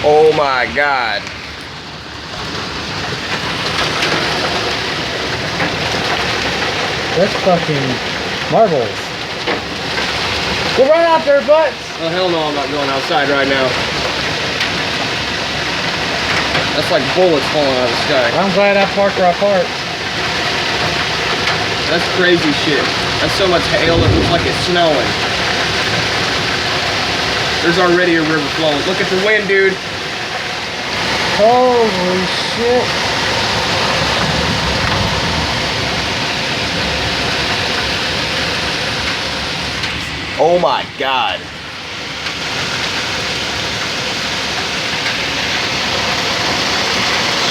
Oh my God. That's fucking marbles. We'll run out there, butts. Oh hell no, I'm not going outside right now. That's like bullets falling out of the sky. I'm glad I parked where I parked. That's crazy shit. That's so much hail, it looks like it's snowing. There's already a river flowing. Look at the wind, dude. Holy shit. Oh my God.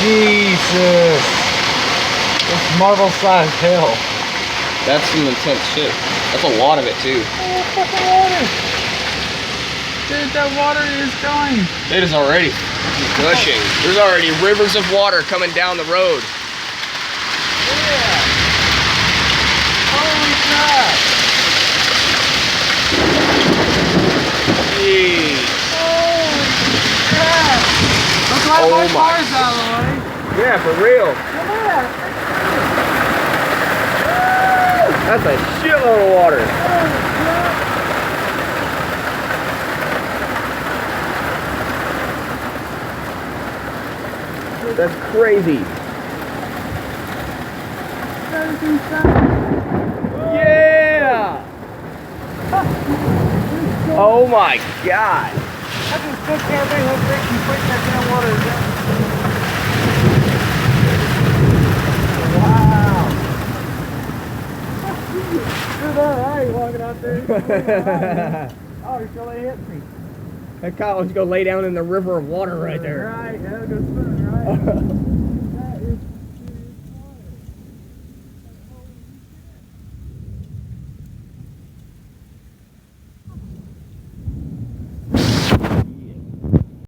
Jesus. It's marble-sized hail. That's some intense shit. That's a lot of it too. Oh, fucking water. Dude, that water is going. It is already gushing. There's already rivers of water coming down the road. Yeah. Holy crap. Jeez. Holy crap. Look like Oh my my. car's out of the way. Yeah, for real. Look at that. That's a shitload of water. That's crazy. That is insane. Yeah. Oh my God. I just took everything and put that damn water down. Wow. Look at that, I ain't walking out there. Oh, he surely hit me. That Kyle was gonna lay down in the river of water right there. Right, yeah, go swimming, right?